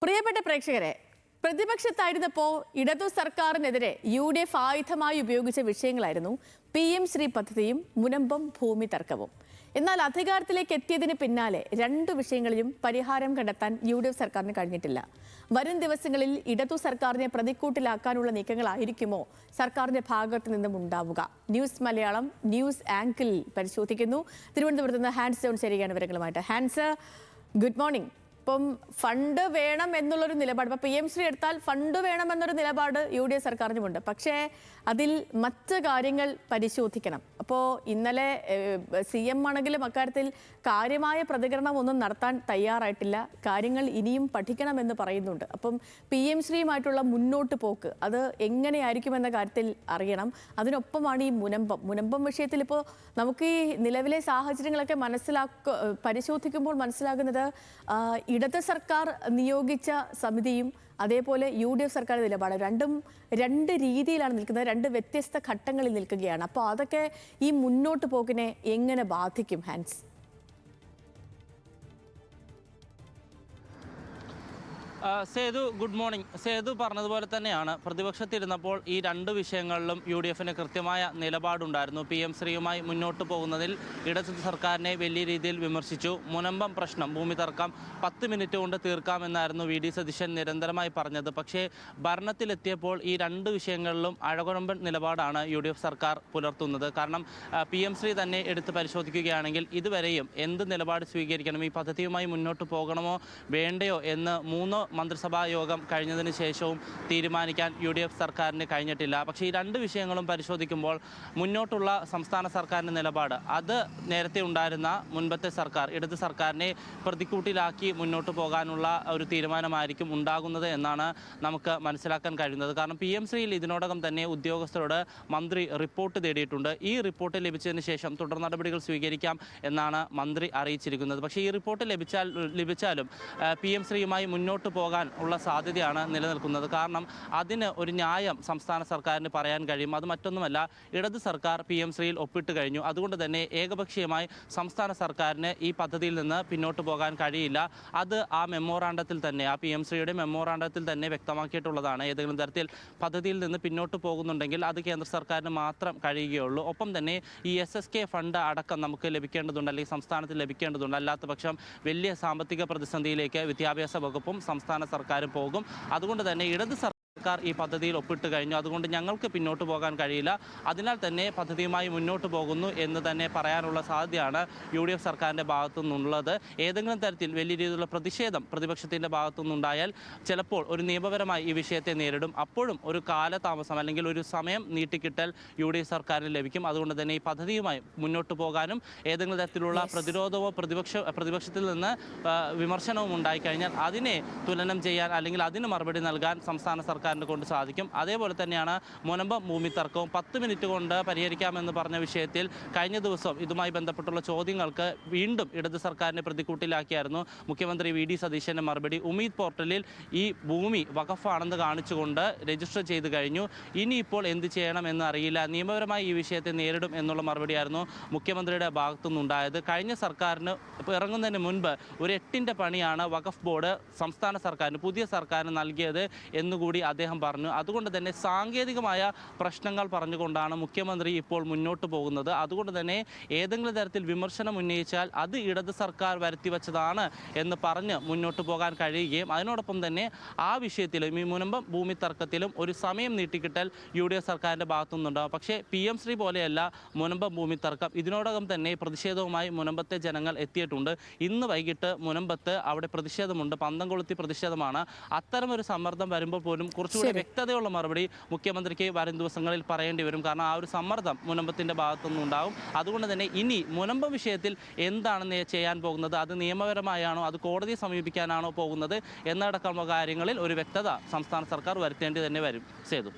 പ്രിയപ്പെട്ട പ്രേക്ഷകരെ, പ്രതിപക്ഷത്തായിരുന്നപ്പോൾ ഇടതു സർക്കാരിനെതിരെ UDF ആയുധമായി ഉപയോഗിച്ച വിഷയങ്ങളായിരുന്നു PM ശ്രീ പദ്ധതിയും മുനമ്പം ഭൂമി തർക്കവും. എന്നാൽ അധികാരത്തിലേക്ക് എത്തിയതിന് പിന്നാലെ രണ്ടു വിഷയങ്ങളിലും പരിഹാരം കണ്ടെത്താൻ UDF സർക്കാരിന് കഴിഞ്ഞിട്ടില്ല. വരും ദിവസങ്ങളിൽ ഇടതു സർക്കാരിനെ പ്രതിക്കൂട്ടിലാക്കാനുള്ള നീക്കങ്ങളായിരിക്കുമോ സർക്കാരിന്റെ ഭാഗത്ത് നിന്നും ഉണ്ടാവുക? ന്യൂസ് മലയാളം ന്യൂസ് ആങ്കിൾ പരിശോധിക്കുന്നു. തിരുവനന്തപുരത്ത് നിന്ന് ഹാൻസ് ജോൺ ചേരുകയാണ് വിവരങ്ങളുമായിട്ട്. Hans, good morning. ഇപ്പം ഫണ്ട് വേണം എന്നുള്ളൊരു നിലപാട്, ഇപ്പം PM ശ്രീ എടുത്താൽ ഫണ്ട് വേണമെന്നൊരു നിലപാട് UDF സർക്കാരിനുമുണ്ട്. പക്ഷേ അതിൽ മറ്റ് കാര്യങ്ങൾ പരിശോധിക്കണം. അപ്പോൾ ഇന്നലെ CM ആണെങ്കിലും അക്കാര്യത്തിൽ കാര്യമായ പ്രതികരണം ഒന്നും നടത്താൻ തയ്യാറായിട്ടില്ല. കാര്യങ്ങൾ ഇനിയും പഠിക്കണമെന്ന് പറയുന്നുണ്ട്. അപ്പം PM ശ്രീയുമായിട്ടുള്ള മുന്നോട്ട് പോക്ക് അത് എങ്ങനെയായിരിക്കുമെന്ന കാര്യത്തിൽ അറിയണം. അതിനൊപ്പമാണ് ഈ മുനമ്പം വിഷയത്തിൽ ഇപ്പോൾ നമുക്ക് ഈ നിലവിലെ സാഹചര്യങ്ങളൊക്കെ പരിശോധിക്കുമ്പോൾ മനസ്സിലാകുന്നത് ഇടത് സർക്കാർ നിയോഗിച്ച സമിതിയും അതേപോലെ UDF സർക്കാർ നിലപാട് രണ്ട് രീതിയിലാണ് നിൽക്കുന്നത്, രണ്ട് വ്യത്യസ്ത ഘട്ടങ്ങളിൽ നിൽക്കുകയാണ്. അപ്പോൾ അതൊക്കെ ഈ മുന്നോട്ട് പോക്കിനെ എങ്ങനെ ബാധിക്കും Hans? Sethu, good morning. Sethu പറഞ്ഞതുപോലെ തന്നെയാണ്, പ്രതിപക്ഷത്തിരുന്നപ്പോൾ ഈ രണ്ട് വിഷയങ്ങളിലും UDFന് കൃത്യമായ നിലപാടുണ്ടായിരുന്നു. PM ശ്രീയുമായി മുന്നോട്ട് പോകുന്നതിൽ ഇടതു സർക്കാരിനെ വലിയ രീതിയിൽ വിമർശിച്ചു. മുനമ്പം പ്രശ്നം, ഭൂമി തർക്കം 10 മിനിറ്റ് കൊണ്ട് തീർക്കാമെന്നായിരുന്നു VD സതീശൻ നിരന്തരമായി പറഞ്ഞത്. പക്ഷേ ഭരണത്തിലെത്തിയപ്പോൾ ഈ രണ്ട് വിഷയങ്ങളിലും അഴകുഴമ്പൻ നിലപാടാണ് UDF സർക്കാർ പുലർത്തുന്നത്. കാരണം PM ശ്രീ തന്നെ എടുത്ത് പരിശോധിക്കുകയാണെങ്കിൽ ഇതുവരെയും എന്ത് നിലപാട് സ്വീകരിക്കണം, ഈ പദ്ധതിയുമായി മുന്നോട്ട് പോകണമോ വേണ്ടയോ എന്ന് 3 മന്ത്രിസഭാ യോഗം കഴിഞ്ഞതിന് ശേഷവും തീരുമാനിക്കാൻ UDF സർക്കാരിന് കഴിഞ്ഞിട്ടില്ല. പക്ഷേ ഈ രണ്ട് വിഷയങ്ങളും പരിശോധിക്കുമ്പോൾ മുന്നോട്ടുള്ള സംസ്ഥാന സർക്കാരിൻ്റെ നിലപാട് അത് നേരത്തെ ഉണ്ടായിരുന്ന മുൻപത്തെ സർക്കാർ, ഇടത് സർക്കാരിനെ പ്രതിക്കൂട്ടിലാക്കി മുന്നോട്ട് പോകാനുള്ള ഒരു തീരുമാനമായിരിക്കും ഉണ്ടാകുന്നത് എന്നാണ് നമുക്ക് മനസ്സിലാക്കാൻ കഴിയുന്നത്. കാരണം PM ശ്രീയിൽ ഇതിനോടകം തന്നെ ഉദ്യോഗസ്ഥരോട് മന്ത്രി റിപ്പോർട്ട് തേടിയിട്ടുണ്ട്. ഈ റിപ്പോർട്ട് ലഭിച്ചതിന് ശേഷം തുടർ നടപടികൾ സ്വീകരിക്കാം എന്നാണ് മന്ത്രി അറിയിച്ചിരിക്കുന്നത്. പക്ഷേ ഈ റിപ്പോർട്ട് ലഭിച്ചാലും PM ശ്രീയുമായി മുന്നോട്ട് പോകാൻ ഉള്ള സാധ്യതയാണ് നിലനിൽക്കുന്നത്. കാരണം അതിന് ഒരു ന്യായം സംസ്ഥാന സർക്കാരിന് പറയാൻ കഴിയും. അത് മറ്റൊന്നുമല്ല, ഇടത് സർക്കാർ PM ശ്രീയിൽ ഒപ്പിട്ട് കഴിഞ്ഞു. അതുകൊണ്ട് തന്നെ ഏകപക്ഷീയമായി സംസ്ഥാന സർക്കാരിന് ഈ പദ്ധതിയിൽ നിന്ന് പിന്നോട്ട് പോകാൻ കഴിയില്ല. അത് ആ മെമ്മോറാണ്ടത്തിൽ തന്നെ, ആ PM ശ്രീയുടെ മെമ്മോറാണ്ടത്തിൽ തന്നെ വ്യക്തമാക്കിയിട്ടുള്ളതാണ്. ഏതെങ്കിലും തരത്തിൽ പദ്ധതിയിൽ നിന്ന് പിന്നോട്ട് പോകുന്നുണ്ടെങ്കിൽ അത് കേന്ദ്ര സർക്കാരിന് മാത്രം കഴിയുകയുള്ളൂ. ഒപ്പം തന്നെ ഈ SSK ഫണ്ട് അടക്കം നമുക്ക് ലഭിക്കേണ്ടതുണ്ട്, അല്ലെങ്കിൽ സംസ്ഥാനത്ത് ലഭിക്കേണ്ടതുണ്ട്. അല്ലാത്ത പക്ഷം വലിയ സാമ്പത്തിക പ്രതിസന്ധിയിലേക്ക് വിദ്യാഭ്യാസ വകുപ്പും സംസ്ഥാന സർക്കാരും പോകും. അതുകൊണ്ട് തന്നെ ഇടത് സർക്കാർ ഈ പദ്ധതിയിൽ ഒപ്പിട്ട് കഴിഞ്ഞു. അതുകൊണ്ട് ഞങ്ങൾക്ക് പിന്നോട്ട് പോകാൻ കഴിയില്ല, അതിനാൽ തന്നെ പദ്ധതിയുമായി മുന്നോട്ട് പോകുന്നു എന്ന് തന്നെ പറയാനുള്ള സാധ്യതയാണ് UDF സർക്കാരിൻ്റെ ഭാഗത്തു നിന്നുള്ളത്. ഏതെങ്കിലും തരത്തിൽ വലിയ രീതിയിലുള്ള പ്രതിഷേധം പ്രതിപക്ഷത്തിൻ്റെ ഭാഗത്തു നിന്നുണ്ടായാൽ ചിലപ്പോൾ ഒരു നിയമപരമായി ഈ വിഷയത്തെ നേരിടും. അപ്പോഴും ഒരു കാലതാമസം അല്ലെങ്കിൽ ഒരു സമയം നീട്ടിക്കിട്ടൽ UDF സർക്കാരിന് ലഭിക്കും. അതുകൊണ്ട് തന്നെ ഈ പദ്ധതിയുമായി മുന്നോട്ട് പോകാനും ഏതെങ്കിലും തരത്തിലുള്ള പ്രതിരോധമോ പ്രതിപക്ഷത്തിൽ നിന്ന് വിമർശനവും ഉണ്ടായിക്കഴിഞ്ഞാൽ അതിനെ തുലനം ചെയ്യാൻ അല്ലെങ്കിൽ അതിന് മറുപടി നൽകാൻ സംസ്ഥാന സർക്കാരിനെ കൊണ്ട് സാധിക്കും. അതേപോലെ തന്നെയാണ് മുനമ്പം ഭൂമി തർക്കവും 10 മിനിറ്റ് കൊണ്ട് പരിഹരിക്കാമെന്ന് പറഞ്ഞ വിഷയത്തിൽ കഴിഞ്ഞ ദിവസം ഇതുമായി ബന്ധപ്പെട്ടുള്ള ചോദ്യങ്ങൾക്ക് വീണ്ടും ഇടത് സർക്കാരിനെ പ്രതിക്കൂട്ടിലാക്കിയായിരുന്നു മുഖ്യമന്ത്രി VD സതീശൻ്റെ മറുപടി. ഉമീദ് പോർട്ടലിൽ ഈ ഭൂമി വഖഫാണെന്ന് കാണിച്ചുകൊണ്ട് രജിസ്റ്റർ ചെയ്ത് കഴിഞ്ഞു, ഇനിയിപ്പോൾ എന്ത് ചെയ്യണമെന്ന് അറിയില്ല, നിയമപരമായി ഈ വിഷയത്തെ നേരിടും എന്നുള്ള മറുപടിയായിരുന്നു മുഖ്യമന്ത്രിയുടെ ഭാഗത്തുനിന്നുണ്ടായത്. കഴിഞ്ഞ സർക്കാരിന് ഇറങ്ങുന്നതിന് മുൻപ് ഒരു 8ൻ്റെ പണിയാണ് വഖഫ് ബോർഡ് സംസ്ഥാന സർക്കാരിന്, പുതിയ സർക്കാരിന് നൽകിയത് എന്നുകൂടി അദ്ദേഹം പറഞ്ഞു. അതുകൊണ്ട് തന്നെ സാങ്കേതികമായ പ്രശ്നങ്ങൾ പറഞ്ഞുകൊണ്ടാണ് മുഖ്യമന്ത്രി ഇപ്പോൾ മുന്നോട്ട് പോകുന്നത്. അതുകൊണ്ട് തന്നെ ഏതെങ്കിലും തരത്തിൽ വിമർശനം ഉന്നയിച്ചാൽ അത് ഇടത് സർക്കാർ വരുത്തിവെച്ചതാണ് എന്ന് പറഞ്ഞ് മുന്നോട്ട് പോകാൻ കഴിയുകയും അതിനോടൊപ്പം തന്നെ ആ വിഷയത്തിലും ഈ മുനമ്പം ഭൂമി തർക്കത്തിലും ഒരു സമയം നീട്ടിക്കിട്ടൽ UDF സർക്കാരിൻ്റെ ഭാഗത്തുനിന്നുണ്ടാകും. പക്ഷേ PM ശ്രീ പോലെയല്ല മുനമ്പം ഭൂമി തർക്കം. ഇതിനോടകം തന്നെ പ്രതിഷേധവുമായി മുനമ്പത്തെ ജനങ്ങൾ എത്തിയിട്ടുണ്ട്. ഇന്ന് വൈകിട്ട് മുനമ്പത്ത് അവിടെ പ്രതിഷേധമുണ്ട്, പന്തം കൊളുത്തി പ്രതിഷേധമാണ്. അത്തരമൊരു സമ്മർദ്ദം വരുമ്പോൾ പോലും കുറച്ചുകൂടി വ്യക്തതയുള്ള മറുപടി മുഖ്യമന്ത്രിക്ക് വരും ദിവസങ്ങളിൽ പറയേണ്ടി വരും. കാരണം ആ ഒരു സമ്മർദ്ദം മുനമ്പത്തിൻ്റെ ഭാഗത്തുനിന്നും ഉണ്ടാകും. അതുകൊണ്ട് തന്നെ ഇനി മുനമ്പം വിഷയത്തിൽ എന്താണ് ചെയ്യാൻ പോകുന്നത്, അത് നിയമപരമായാണോ അത് കോടതിയെ സമീപിക്കാനാണോ പോകുന്നത് എന്നടക്കമുള്ള കാര്യങ്ങളിൽ ഒരു വ്യക്തത സംസ്ഥാന സർക്കാർ വരുത്തേണ്ടി തന്നെ വരും. സേതു.